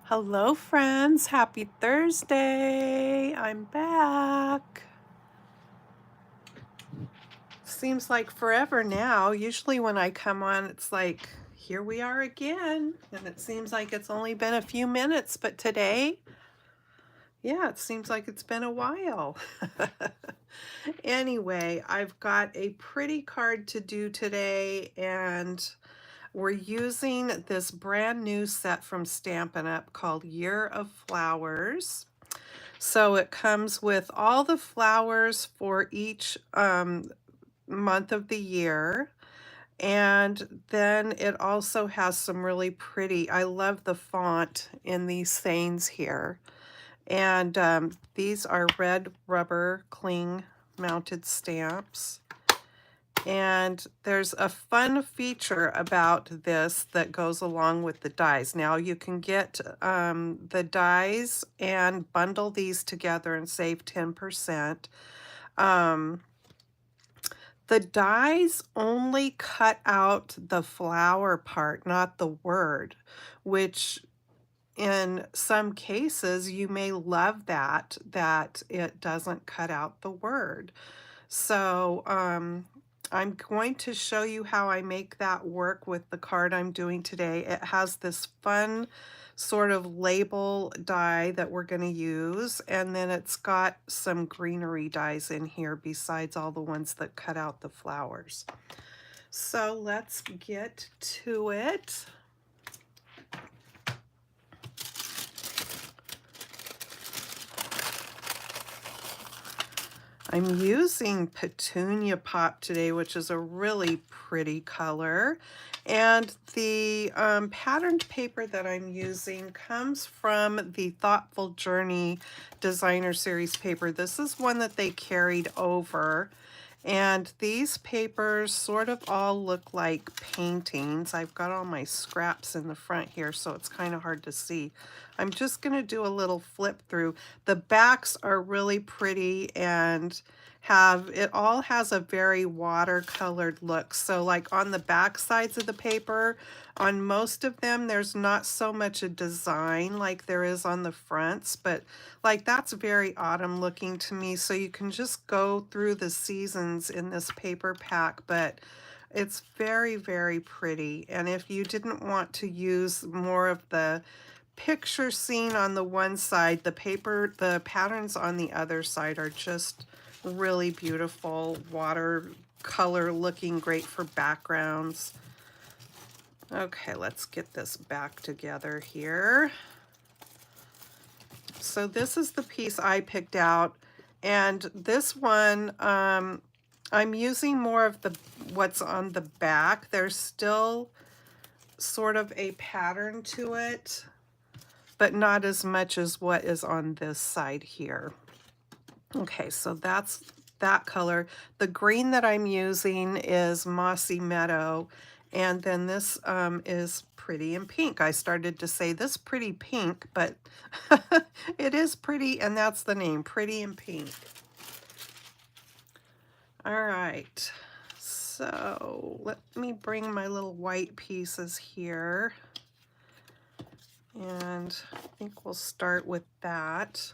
Hello, friends. Happy Thursday. I'm back. Seems like forever now. Usually, when I come on, it's like, here we are again. And it seems like it's only been a few minutes, but today, yeah, it seems like it's been a while. Anyway, I've got a pretty card to do today, and we're using this brand new set from Stampin' Up called Year of Flowers. So it comes with all the flowers for each month of the year. And then it also has some really pretty, I love the font in these sayings here. And these are red rubber cling mounted stamps. And there's a fun feature about this that goes along with the dies. Now you can get the dies and bundle these together and save 10%. Um, the dies only cut out the flower part, not the word, which in some cases you may love that it doesn't cut out the word. So I'm going to show you how I make that work with the card I'm doing today. It has this fun sort of label die that we're going to use, and then it's got some greenery dies in here besides all the ones that cut out the flowers. So let's get to it. I'm using Petunia Pop today, which is a really pretty color. And the patterned paper that I'm using comes from the Thoughtful Journey Designer Series paper. This is one that they carried over. And these papers sort of all look like paintings. I've got all my scraps in the front here, so it's kind of hard to see. I'm just going to do a little flip through. The backs are really pretty and it all has a very watercolored look. So like on the back sides of the paper, on most of them, there's not so much a design like there is on the fronts, but like that's very autumn looking to me. So you can just go through the seasons in this paper pack, but it's very, very pretty. And if you didn't want to use more of the picture scene on the one side, the patterns on the other side are just really beautiful watercolor looking, great for backgrounds. Okay, let's get this back together here. So this is the piece I picked out, and this one I'm using more of what's on the back. There's still sort of a pattern to it, but not as much as what is on this side here. Okay, so that's that color. The green that I'm using is Mossy Meadow, and then this is Pretty in Pink. I started to say this pretty pink, but it is pretty, and that's the name, Pretty in Pink. All right, so let me bring my little white pieces here, and I think we'll start with that.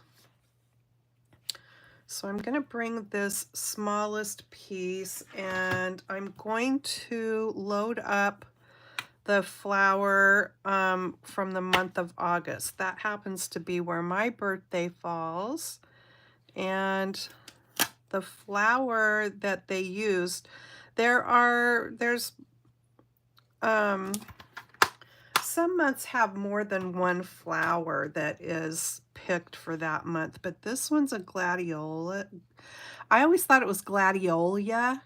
So I'm going to bring this smallest piece, and I'm going to load up the flower from the month of August. That happens to be where my birthday falls. And the flower that they used, there's some months have more than one flower that is picked for that month, but this one's a gladiola. I always thought it was gladiola,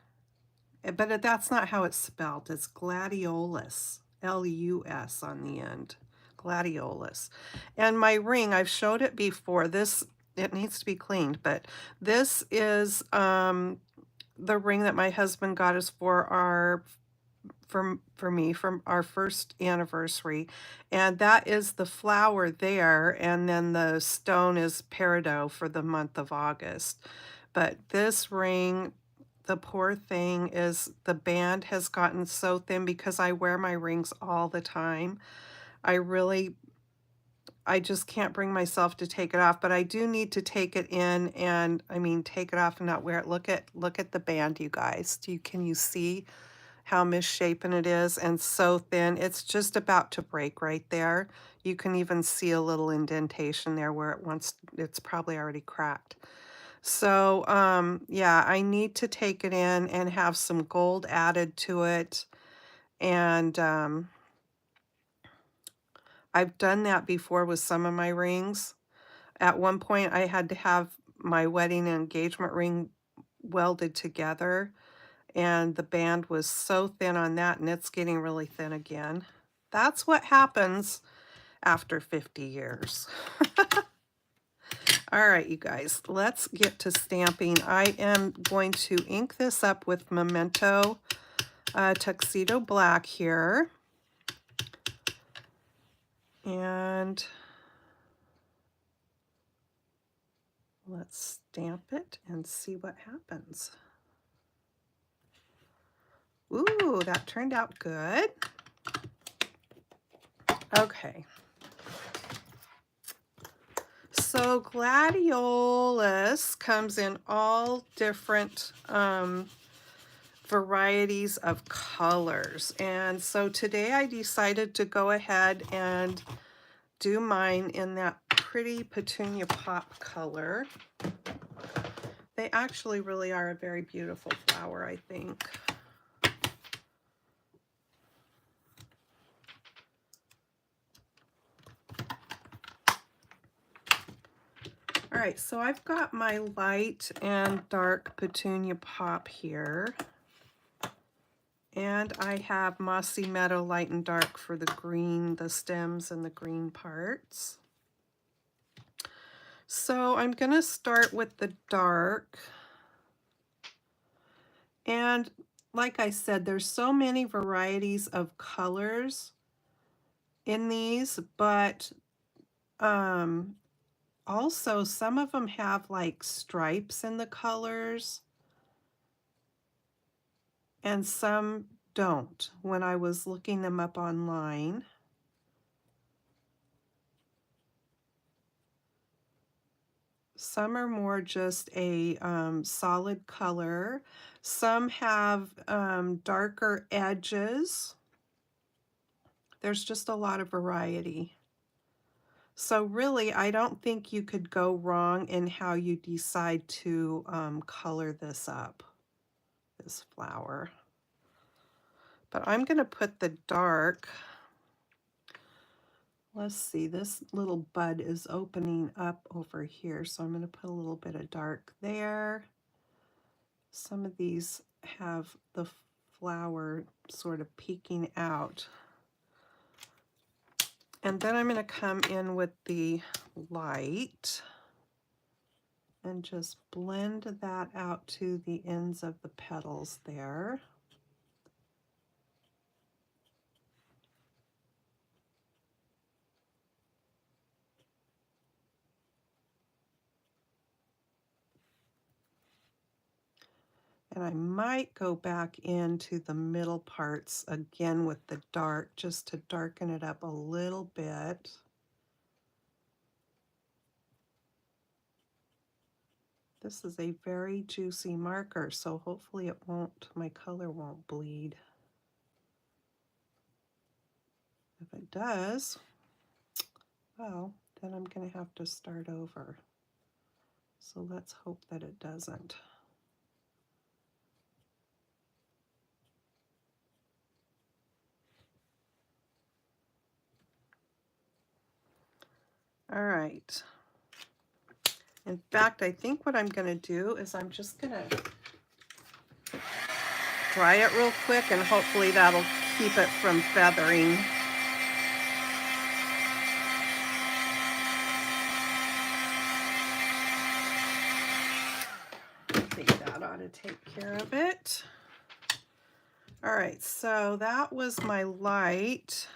but that's not how it's spelled. It's gladiolus, L-U-S on the end, gladiolus. And my ring, I've showed it before. It needs to be cleaned, but this is the ring that my husband got us for me from our first anniversary, and that is the flower there, and then the stone is peridot for the month of August. But this ring, the poor thing, is the band has gotten so thin because I wear my rings all the time. I really I just can't bring myself to take it off, but I do need to take it in and, I mean, take it off and not wear it. Look at the band, you guys. Can you see how misshapen it is and so thin? It's just about to break right there. You can even see a little indentation there where it's probably already cracked. So, yeah, I need to take it in and have some gold added to it. And I've done that before with some of my rings. At one point, I had to have my wedding and engagement ring welded together, and the band was so thin on that, and it's getting really thin again. That's what happens after 50 years. All right, you guys, let's get to stamping. I am going to ink this up with Memento Tuxedo Black here. And let's stamp it and see what happens. Ooh, that turned out good. Okay. So gladiolus comes in all different varieties of colors. And so today I decided to go ahead and do mine in that pretty petunia pop color. They actually really are a very beautiful flower, I think. All right, so I've got my light and dark petunia pop here. And I have Mossy Meadow light and dark for the green, the stems and the green parts. So I'm going to start with the dark. And like I said, there's so many varieties of colors in these, but also some of them have like stripes in the colors and some don't when I was looking them up online. Some are more just a solid color. Some have darker edges. There's just a lot of variety. So really, I don't think you could go wrong in how you decide to color this up, this flower. But I'm going to put the dark. Let's see, this little bud is opening up over here, so I'm going to put a little bit of dark there. Some of these have the flower sort of peeking out. And then I'm going to come in with the light and just blend that out to the ends of the petals there. And I might go back into the middle parts again with the dark just to darken it up a little bit. This is a very juicy marker, so hopefully it won't, my color won't bleed. If it does, well, then I'm going to have to start over. So let's hope that it doesn't. All right. In fact, I think what I'm going to do is I'm just going to dry it real quick, and hopefully that'll keep it from feathering. I think that ought to take care of it. All right, so that was my light.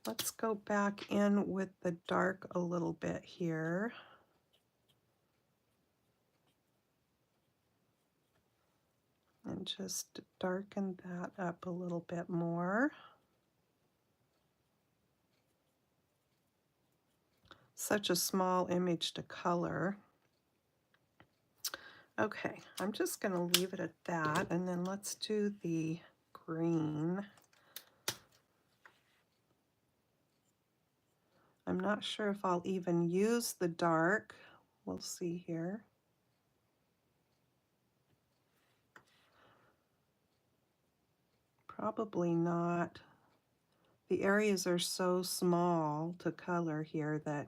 Let's go back in with the dark a little bit here. And just darken that up a little bit more. such a small image to color. Okay, I'm just going to leave it at that, and then let's do the green. I'm not sure if I'll even use the dark. We'll see here. Probably not. The areas are so small to color here that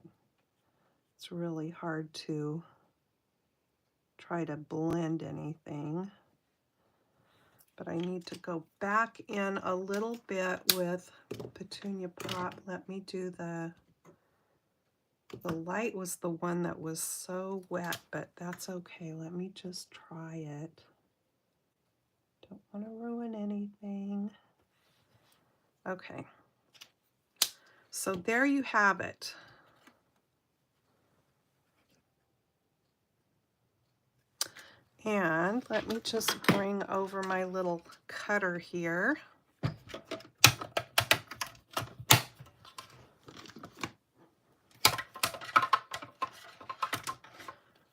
it's really hard to try to blend anything. But I need to go back in a little bit with Petunia Pop. Let me do the light was the one that was so wet, but that's okay. Let me just try it. Don't want to ruin anything. Okay. So there you have it. And let me just bring over my little cutter here.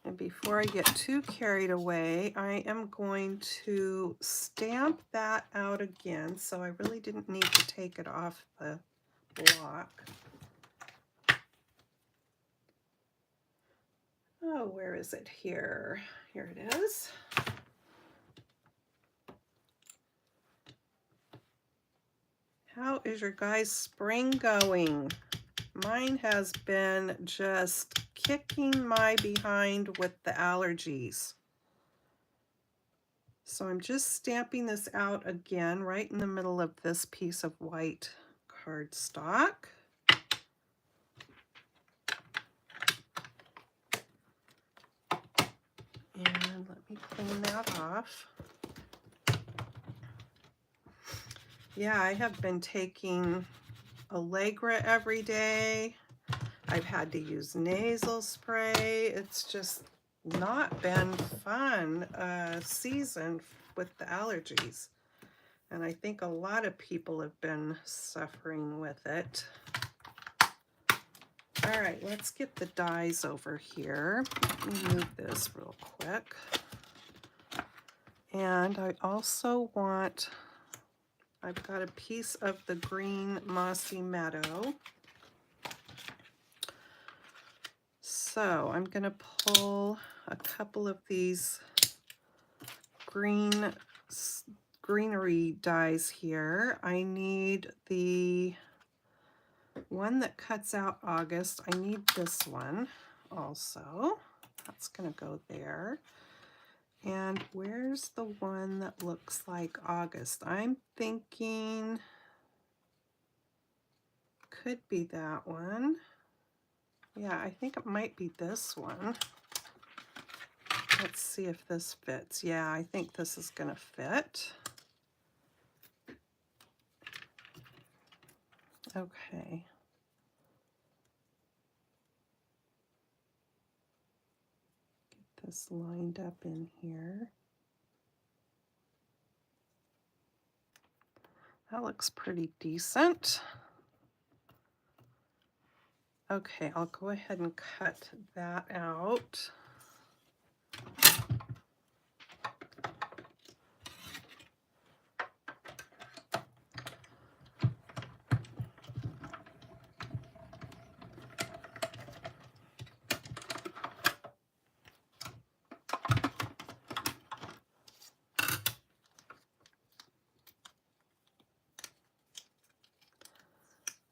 And before I get too carried away, I am going to stamp that out again. So I really didn't need to take it off the block. Oh, where is it here? Here it is. How is your guys' spring going? Mine has been just kicking my behind with the allergies. So I'm just stamping this out again right in the middle of this piece of white cardstock. And let me clean that off. Yeah, I have been taking Allegra every day. I've had to use nasal spray. It's just not been fun season with the allergies. And I think a lot of people have been suffering with it. All right, let's get the dies over here. Let me move this real quick. And I also want, I've got a piece of the green Mossy Meadow. So I'm going to pull a couple of these greenery dies here. I need the one that cuts out August. I need this one also. That's going to go there. And where's the one that looks like August? I'm thinking could be that one. Yeah, I think it might be this one. Let's see if this fits. Yeah, I think this is going to fit. Okay. Get this lined up in here. That looks pretty decent. Okay, I'll go ahead and cut that out.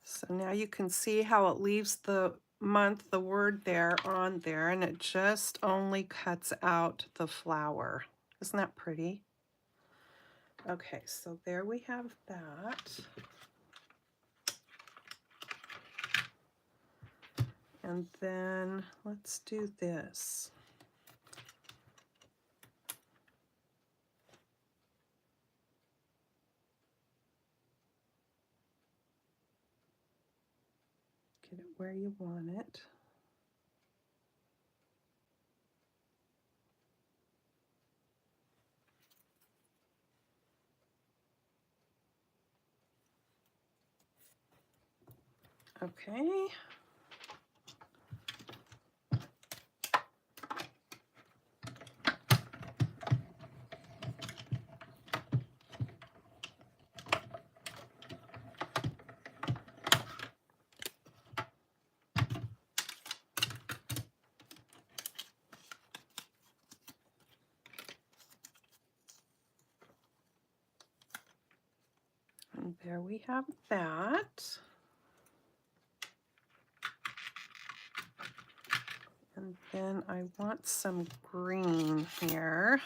So now you can see how it leaves the month, the word there on there, and it just only cuts out the flower. Isn't that pretty? Okay, so there we have that. And then let's do this. Get it where you want it. Okay. there we have that. And then I want some green here.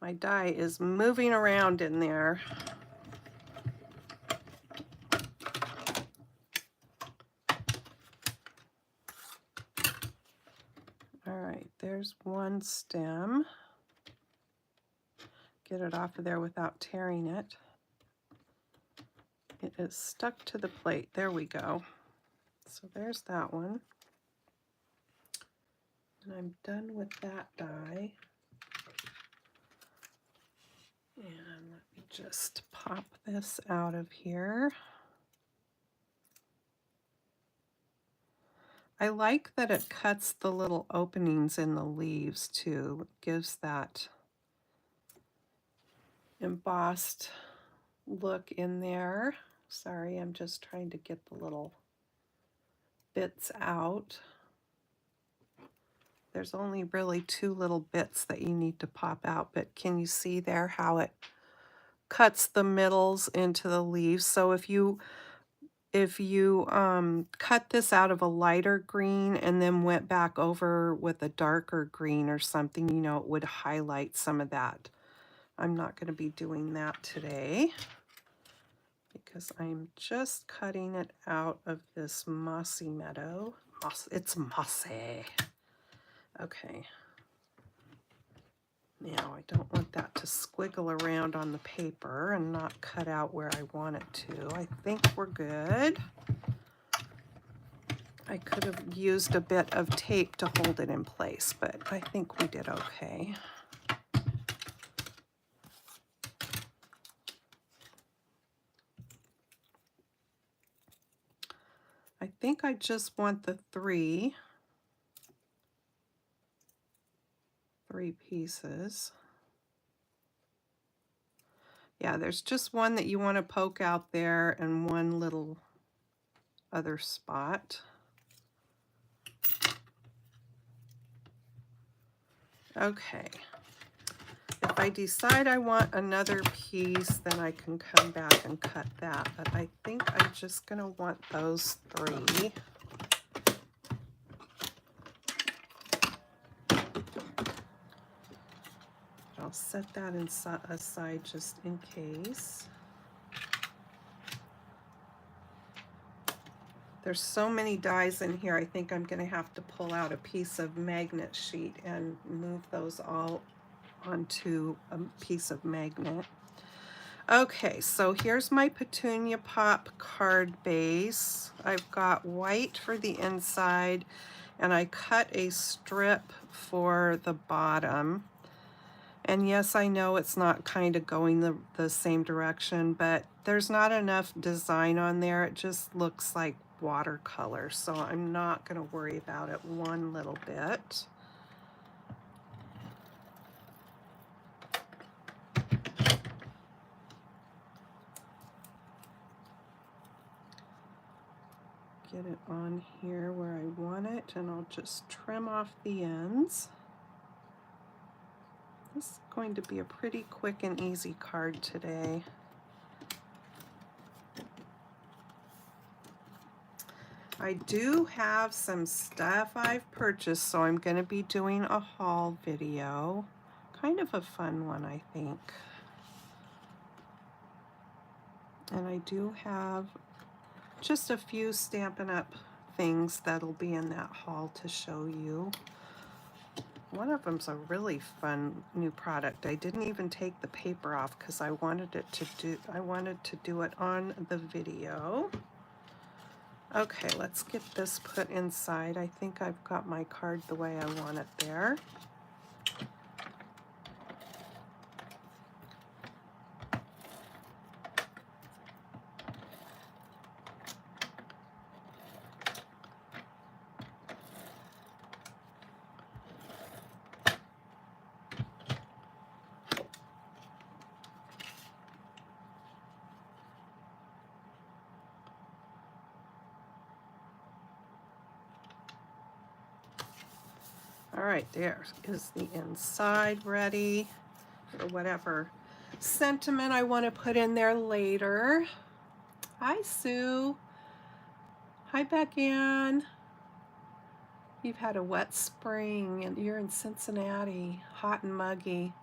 My die is moving around in there. All right, there's one stem. Get it off of there without tearing it. It is stuck to the plate. There we go. So there's that one. And I'm done with that die. And let me just pop this out of here. I like that it cuts the little openings in the leaves too. It gives that embossed look in there. Sorry, I'm just trying to get the little bits out. There's only really two little bits that you need to pop out, but can you see there how it cuts the middles into the leaves? So if you cut this out of a lighter green and then went back over with a darker green or something, you know, it would highlight some of that. I'm not going to be doing that today because I'm just cutting it out of this mossy meadow. It's mossy. Okay. Now I don't want that to squiggle around on the paper and not cut out where I want it to. I think we're good. I could have used a bit of tape to hold it in place, but I think we did okay. I think I just want the three pieces. Yeah, there's just one that you want to poke out there and one little other spot. Okay. If I decide I want another piece, then I can come back and cut that. But I think I'm just going to want those three. I'll set that aside just in case. There's so many dies in here, I think I'm going to have to pull out a piece of magnet sheet and move those all onto a piece of magnet. Okay, so here's my Petunia Pop card base. I've got white for the inside, and I cut a strip for the bottom. And yes, I know it's not kind of going the same direction, but there's not enough design on there. It just looks like watercolor, so I'm not going to worry about it one little bit. Get it on here where I want it, and I'll just trim off the ends. This is going to be a pretty quick and easy card today. I do have some stuff I've purchased, so I'm going to be doing a haul video. Kind of a fun one, I think. And I do have just a few Stampin' Up! Things that'll be in that haul to show you. One of them's a really fun new product. I didn't even take the paper off because I wanted to do it on the video. Okay, let's get this put inside. I think I've got my card the way I want it there. All right, there is the inside ready for whatever sentiment I want to put in there later. Hi, Sue. Hi, Beck-Ann. You've had a wet spring and you're in Cincinnati, hot and muggy.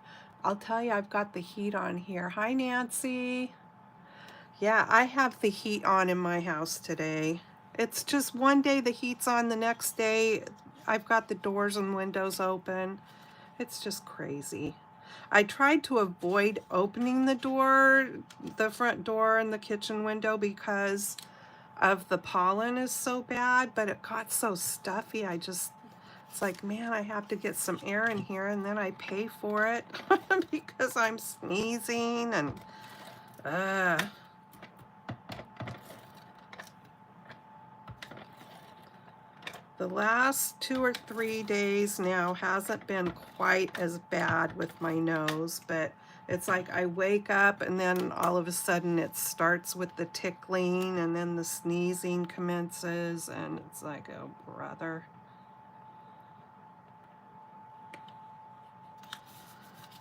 I'll tell you, I've got the heat on here. Hi, Nancy. Yeah, I have the heat on in my house today. It's just one day the heat's on, the next day I've got the doors and windows open. It's just crazy. I tried to avoid opening the door, the front door and the kitchen window because of the pollen is so bad, but it got so stuffy. It's like, man, I have to get some air in here, and then I pay for it because I'm sneezing and the last 2 or 3 days now hasn't been quite as bad with my nose, but it's like I wake up and then all of a sudden it starts with the tickling and then the sneezing commences, and it's like, oh brother.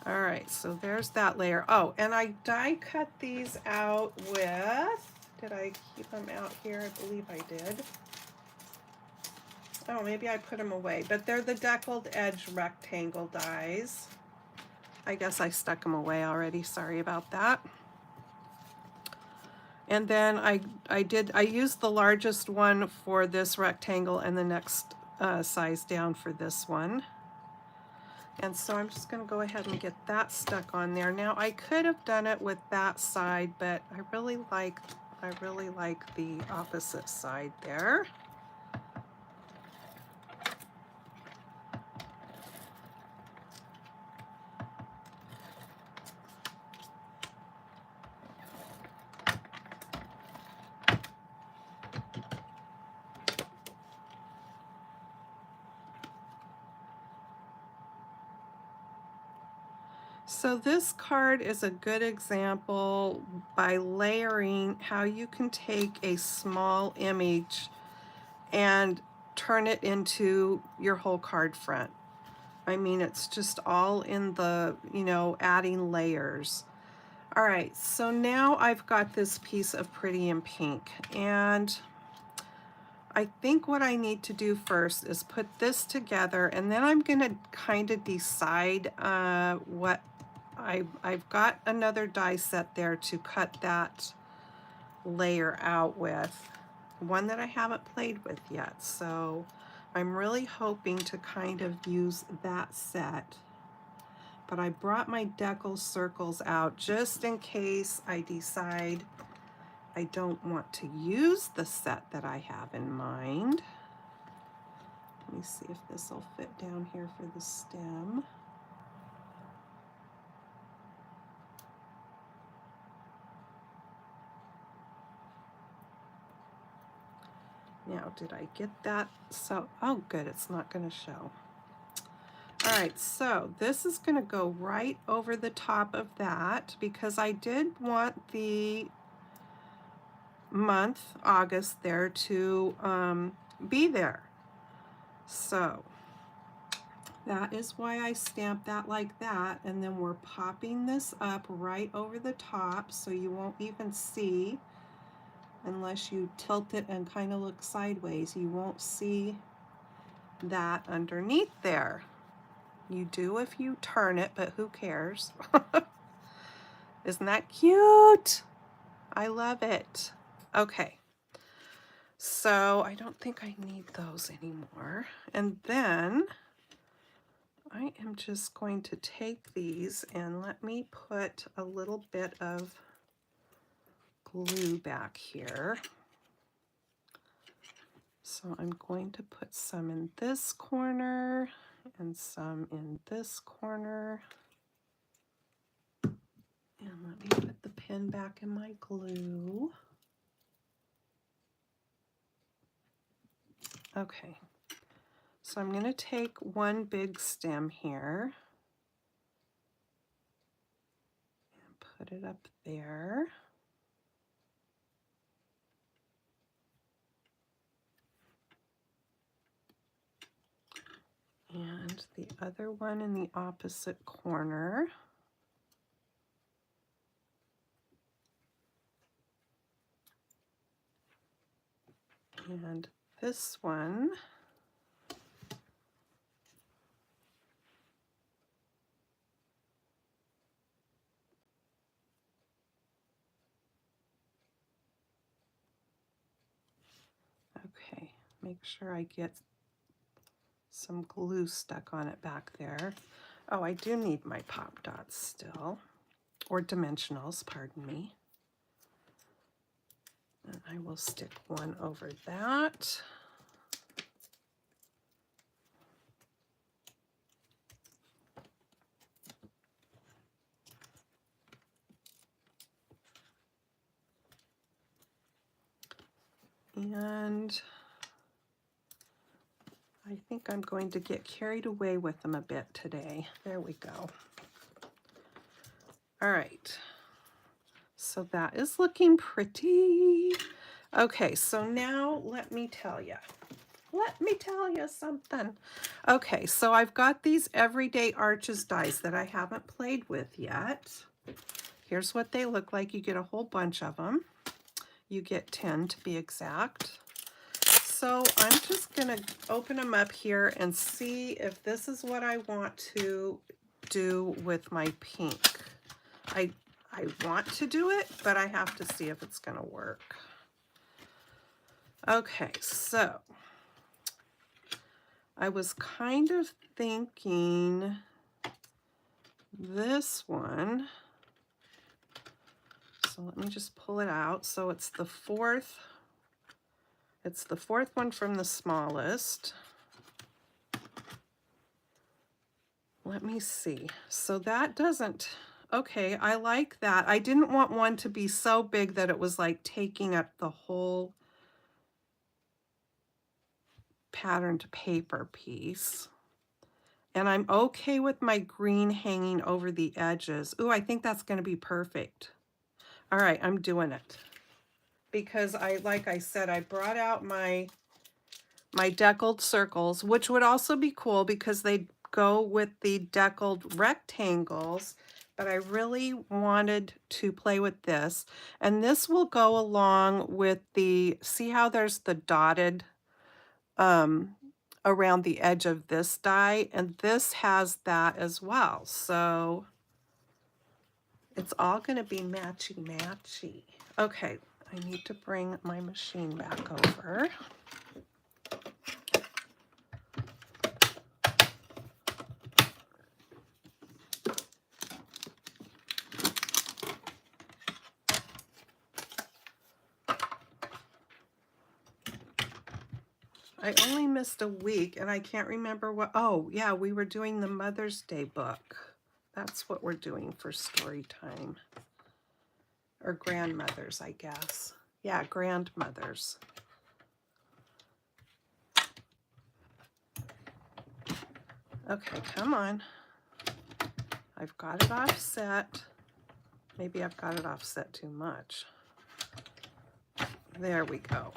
All right, so there's that layer. Oh, and I die cut these out with, did I keep them out here? I believe I did. Oh, maybe I put them away, but they're the deckled edge rectangle dies. I guess I stuck them away already, sorry about that. And then I used the largest one for this rectangle and the next size down for this one. And so I'm just going to go ahead and get that stuck on there. Now I could have done it with that side, but I really like the opposite side there. So this card is a good example by layering how you can take a small image and turn it into your whole card front. I mean, it's just all in the, you know, adding layers. All right, so now I've got this piece of Pretty in Pink, and I think what I need to do first is put this together, and then I'm going to kind of decide what I've got another die set there to cut that layer out with, one that I haven't played with yet. So I'm really hoping to kind of use that set. But I brought my decal circles out just in case I decide I don't want to use the set that I have in mind. Let me see if this will fit down here for the stem. Now, did I get that? So, oh good, it's not going to show. All right, so this is going to go right over the top of that because I did want the month, August, there to be there. So that is why I stamped that like that, and then we're popping this up right over the top so you won't even see, unless you tilt it and kind of look sideways, you won't see that underneath there. You do if you turn it, but who cares? Isn't that cute? I love it. Okay, so I don't think I need those anymore. And then I am just going to take these and let me put a little bit of glue back here. So I'm going to put some in this corner and some in this corner. And let me put the pin back in my glue. Okay, so I'm going to take one big stem here and put it up there. And And the other one in the opposite corner. And this one. Okay, make sure I get some glue stuck on it back there. Oh, I do need my pop dots still, or dimensionals, pardon me. And I will stick one over that. And I think I'm going to get carried away with them a bit today. There we go. All right. So that is looking pretty. Okay, so now let me tell you. Let me tell you something. Okay, so I've got these Everyday Arches dies that I haven't played with yet. Here's what they look like. You get a whole bunch of them. You get 10 to be exact. So I'm just going to open them up here and see if this is what I want to do with my pink. I want to do it, but I have to see if it's going to work. Okay, so I was kind of thinking this one. So let me just pull it out. So it's the fourth one from the smallest. Let me see. So that doesn't, okay, I like that. I didn't want one to be so big that it was like taking up the whole patterned paper piece. And I'm okay with my green hanging over the edges. Ooh, I think that's going to be perfect. All right, I'm doing it. Because like I said, I brought out my deckled circles, which would also be cool because they go with the deckled rectangles, but I really wanted to play with this. And this will go along with the, see how there's the dotted around the edge of this die, and this has that as well. So it's all going to be matchy-matchy. Okay, I need to bring my machine back over. I only missed a week and I can't remember what, oh yeah, we were doing the Mother's Day book. That's what we're doing for story time. Or grandmothers, I guess. Yeah, grandmothers. Okay, come on. I've got it offset. Maybe I've got it offset too much. There we go.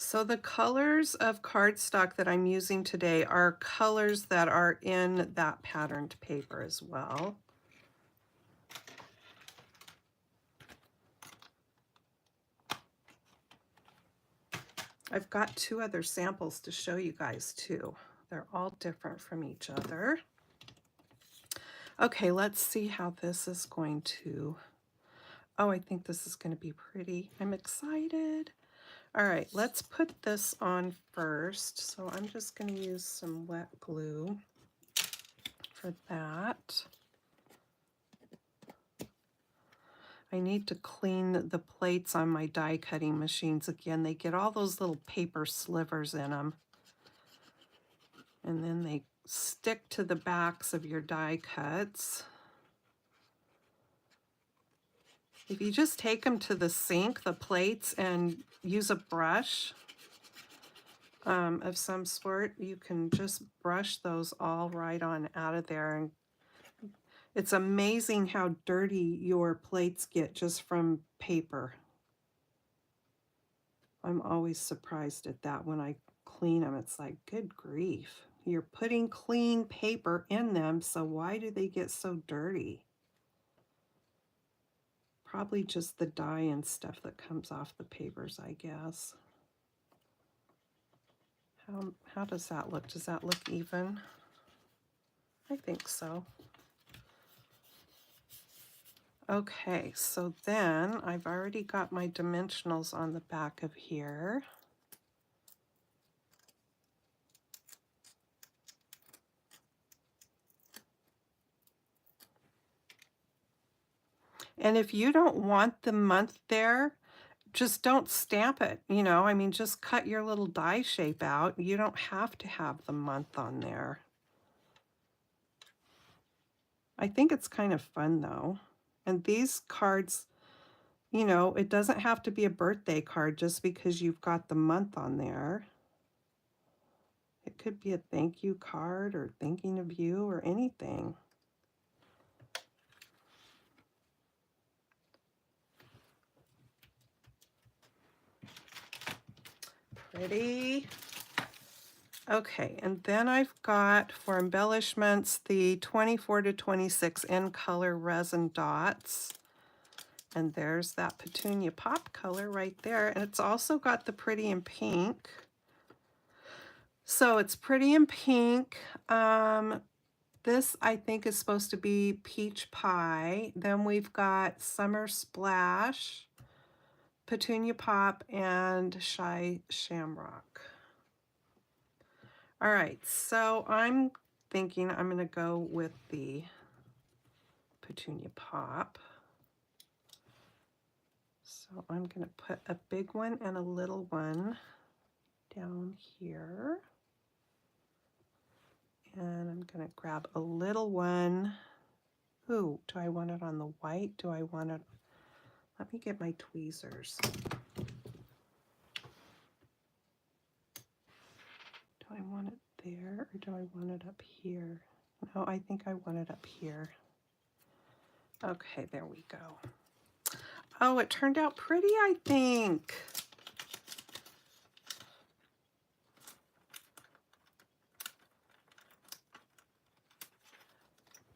So the colors of cardstock that I'm using today are colors that are in that patterned paper as well. I've got two other samples to show you guys too. They're all different from each other. Okay, let's see how this is going to, oh, I think this is going to be pretty. I'm excited. All right, let's put this on first. So I'm just going to use some wet glue for that. I need to clean the plates on my die cutting machines again. They get all those little paper slivers in them. And then they stick to the backs of your die cuts. If you just take them to the sink, the plates, and use a brush of some sort, you can just brush those all right on out of there. And it's amazing how dirty your plates get just from paper. I'm always surprised at that when I clean them. It's like, good grief. You're putting clean paper in them, so why do they get so dirty? Probably just the dye and stuff that comes off the papers, I guess. How does that look? Does that look even? I think so. Okay, so then I've already got my dimensionals on the back of here. And if you don't want the month there, just don't stamp it, you know, I mean, just cut your little die shape out. You don't have to have the month on there. I think it's kind of fun though. And these cards, you know, it doesn't have to be a birthday card just because you've got the month on there. It could be a thank you card or thinking of you or anything. Pretty. Okay, and then I've got for embellishments the 24 to 26 in color resin dots. And there's that Petunia Pop color right there. And it's also got the Pretty in Pink. So it's Pretty in Pink. This I think is supposed to be Peach Pie. Then we've got Summer Splash, Petunia Pop, and Shy Shamrock. All right, so I'm thinking I'm going to go with the Petunia Pop. So I'm going to put a big one and a little one down here. And I'm going to grab a little one. Ooh, do I want it on the white? Do I want it? Let me get my tweezers. Do I want it there or do I want it up here? No, I think I want it up here. Okay, there we go. Oh, it turned out pretty, I think.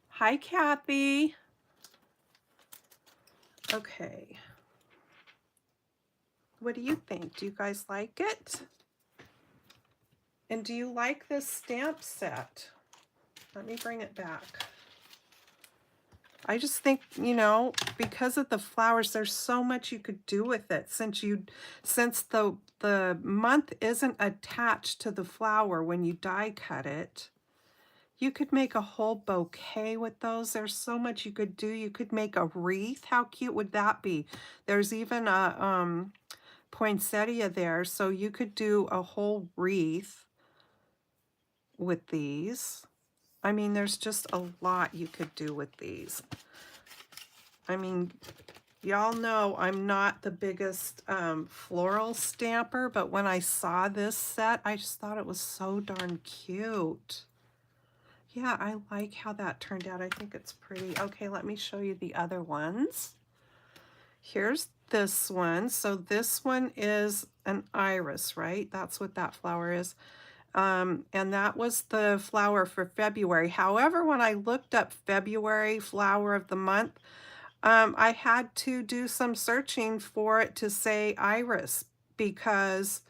Hi, Kathy. Okay. What do you think? Do you guys like it? And do you like this stamp set? Let me bring it back. I just think, you know, because of the flowers, there's so much you could do with it since the month isn't attached to the flower when you die cut it. You could make a whole bouquet with those. There's so much you could do. You could make a wreath. How cute would that be? There's even a poinsettia there, so you could do a whole wreath with these. I mean, there's just a lot you could do with these. I mean, y'all know I'm not the biggest floral stamper, but when I saw this set, I just thought it was so darn cute. Yeah, I like how that turned out. I think it's pretty. Okay, let me show you the other ones. Here's this one. So this one is an iris, right? That's what that flower is. And that was the flower for February. However, when I looked up February flower of the month, I had to do some searching for it to say iris because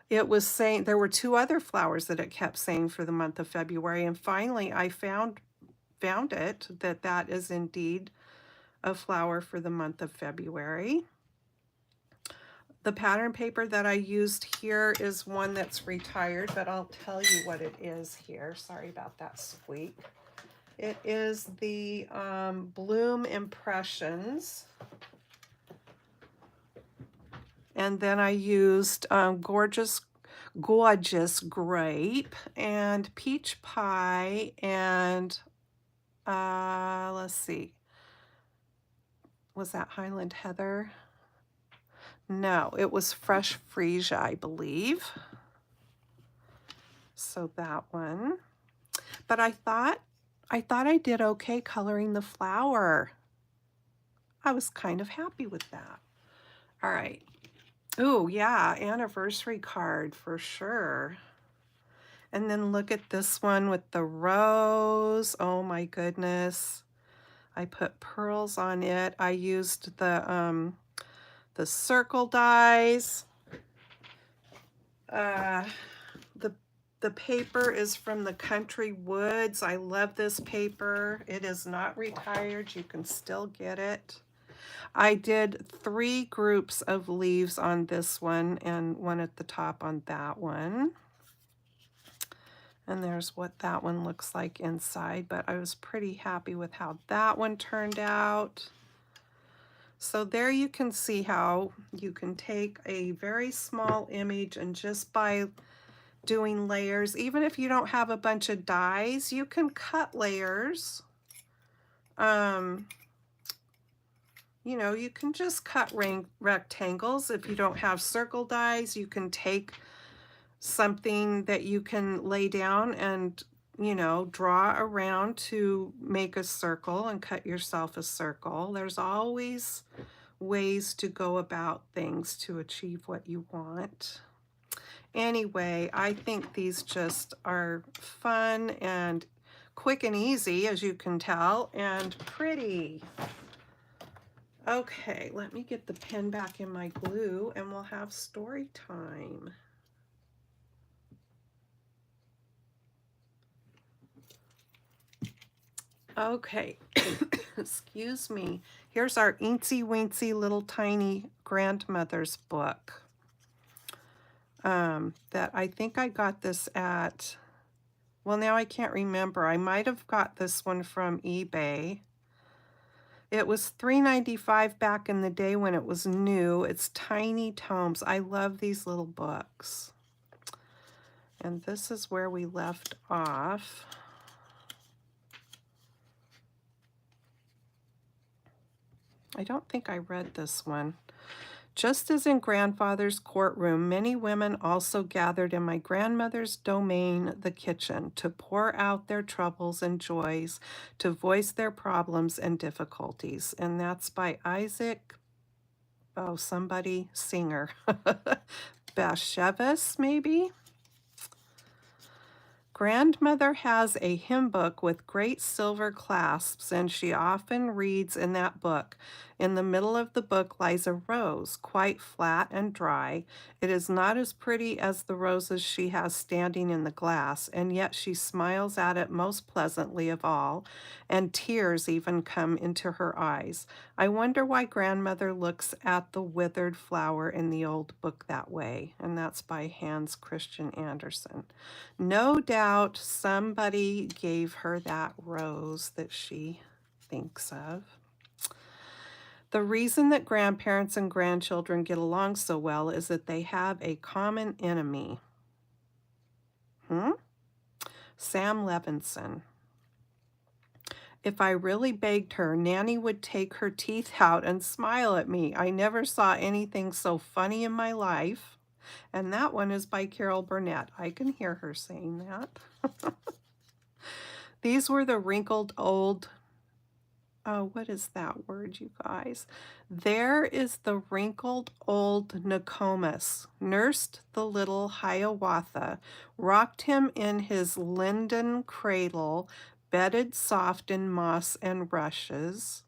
it was saying there were two other flowers that it kept saying for the month of February. And finally, I found it that is indeed a flower for the month of February. The pattern paper that I used here is one that's retired, but I'll tell you what it is here. Sorry about that squeak. It is the Bloom Impressions. And then I used Gorgeous Grape and Peach Pie and let's see, Was that Highland Heather? No, it was Fresh Freesia, I believe. So that one. But I thought I did okay coloring the flower. I was kind of happy with that. All right. Oh, yeah, anniversary card for sure. And then look at this one with the rose. Oh my goodness. I put pearls on it. I used the circle dies. The the paper is from the Country Woods. I love this paper. It is not retired. You can still get it. I did 3 groups of leaves on this one and one at the top on that one. And there's what that one looks like inside, but I was pretty happy with how that one turned out. So there you can see how you can take a very small image and just by doing layers, even if you don't have a bunch of dies, you can cut layers. You know, you can just cut rectangles. If you don't have circle dies, you can take something that you can lay down and, you know, draw around to make a circle and cut yourself a circle. There's always ways to go about things to achieve what you want. Anyway, I think these just are fun and quick and easy, as you can tell, and pretty. Okay, let me get the pen back in my glue and we'll have story time. Okay, excuse me. Here's our eensy weensy little tiny grandmother's book. That I think I got this at, well, now I can't remember. I might have got this one from eBay. It was $3.95 back in the day when it was new. It's tiny tomes. I love these little books. And this is where we left off. I don't think I read this one. Just as in grandfather's courtroom, many women also gathered in my grandmother's domain, the kitchen, to pour out their troubles and joys, to voice their problems and difficulties. And that's by Isaac, oh, somebody, singer. Bashevis, maybe? Grandmother has a hymn book with great silver clasps, and she often reads in that book. In the middle of the book lies a rose, quite flat and dry. It is not as pretty as the roses she has standing in the glass, and yet she smiles at it most pleasantly of all, and tears even come into her eyes. I wonder why grandmother looks at the withered flower in the old book that way, and that's by Hans Christian Andersen. No doubt somebody gave her that rose that she thinks of. The reason that grandparents and grandchildren get along so well is that they have a common enemy. Sam Levinson. If I really begged her, Nanny would take her teeth out and smile at me. I never saw anything so funny in my life. And that one is by Carol Burnett. I can hear her saying that. These were the wrinkled old, oh, what is that word, you guys? There is the wrinkled old Nokomis, nursed the little Hiawatha, rocked him in his linden cradle, bedded soft in moss and rushes,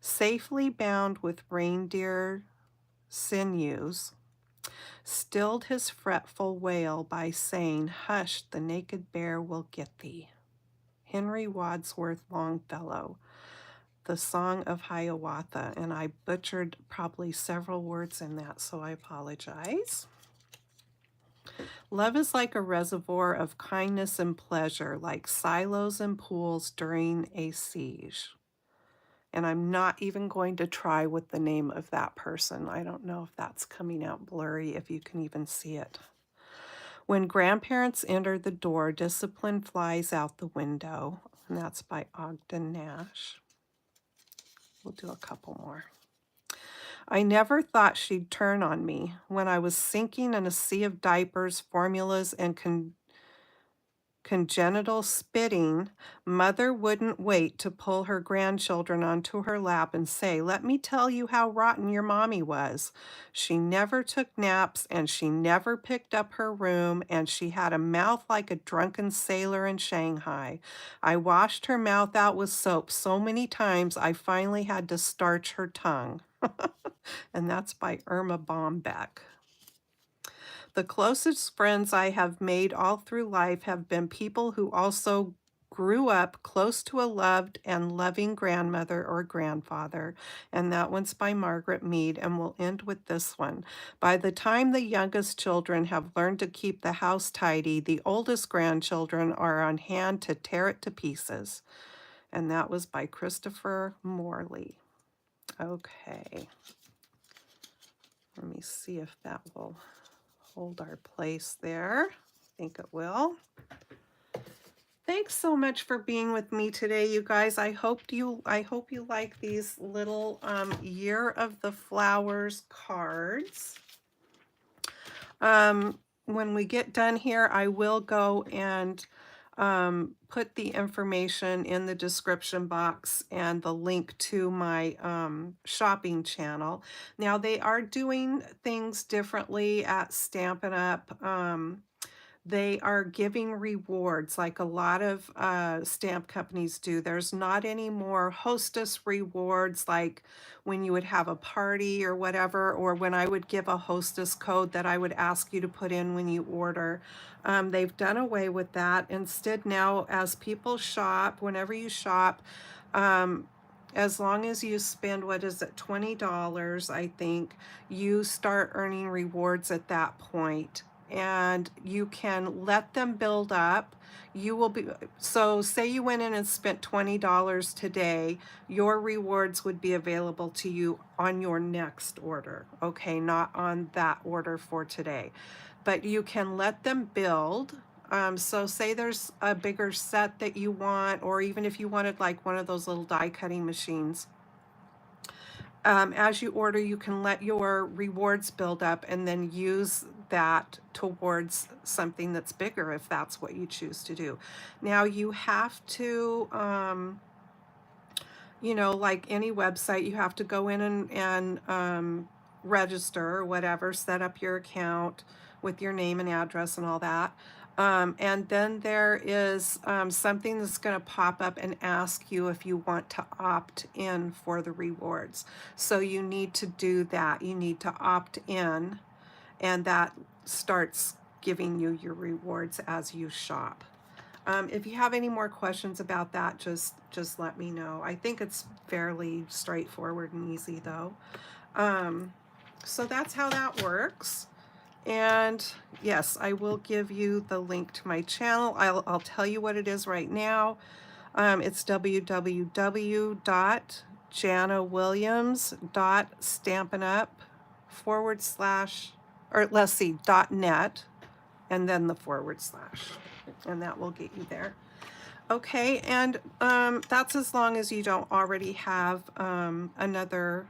safely bound with reindeer sinews, stilled his fretful wail by saying, "Hush, the naked bear will get thee." Henry Wadsworth Longfellow, The Song of Hiawatha, and I butchered probably several words in that, so I apologize. Love is like a reservoir of kindness and pleasure, like silos and pools during a siege. And I'm not even going to try with the name of that person. I don't know if that's coming out blurry, if you can even see it. When grandparents enter the door, discipline flies out the window. And that's by Ogden Nash. We'll do a couple more. I never thought she'd turn on me when I was sinking in a sea of diapers, formulas, and congenital spitting. Mother wouldn't wait to pull her grandchildren onto her lap and say, "Let me tell you how rotten your mommy was." She never took naps, and she never picked up her room, and she had a mouth like a drunken sailor in Shanghai. I washed her mouth out with soap so many times I finally had to starch her tongue. And that's by Irma Bombeck. The closest friends I have made all through life have been people who also grew up close to a loved and loving grandmother or grandfather. And that one's by Margaret Mead, and we'll end with this one. By the time the youngest children have learned to keep the house tidy, the oldest grandchildren are on hand to tear it to pieces. And that was by Christopher Morley. Okay. Let me see if that will hold our place there. I think it will. Thanks so much for being with me today, you guys. I hope you like these little Year of the Flowers cards. When we get done here, I will go and put the information in the description box and the link to my shopping channel. Now, they are doing things differently at Stampin' Up. They are giving rewards like a lot of stamp companies do. There's not any more hostess rewards like when you would have a party or whatever, or when I would give a hostess code that I would ask you to put in when you order. They've done away with that. Instead, now as people shop, whenever you shop, as long as you spend, what is it, $20, I think, you start earning rewards at that point. And you can let them build up. You will be, so say you went in and spent $20 today, your rewards would be available to you on your next order, okay? Not on that order for today. But you can let them build. So say there's a bigger set that you want, or even if you wanted like one of those little die cutting machines. As you order, you can let your rewards build up and then use that towards something that's bigger if that's what you choose to do. Now you have to, you know, like any website, you have to go in and register or whatever, set up your account with your name and address and all that. And then there is something that's going to pop up and ask you if you want to opt in for the rewards. So you need to do that. You need to opt in, and that starts giving you your rewards as you shop. If you have any more questions about that, just let me know. I think it's fairly straightforward and easy though. So that's how that works. And yes, I will give you the link to my channel. I'll tell you what it is right now. It's www.janawilliams.stampinup/ or let's see, .net, and then the / and that will get you there. Okay, and that's as long as you don't already have another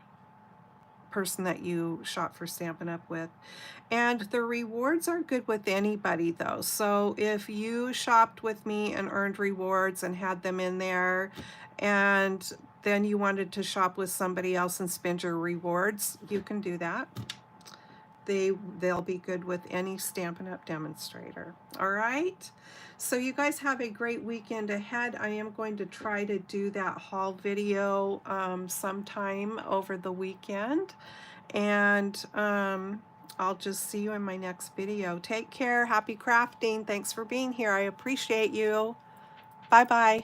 person that you shop for Stampin' Up with. And the rewards are good with anybody though. So if you shopped with me and earned rewards and had them in there, and then you wanted to shop with somebody else and spend your rewards, you can do that. They'll be good with any Stampin' Up demonstrator. All right, so you guys have a great weekend ahead. I am going to try to do that haul video sometime over the weekend, and I'll just see you in my next video. Take care. Happy crafting. Thanks for being here. I appreciate you. Bye bye.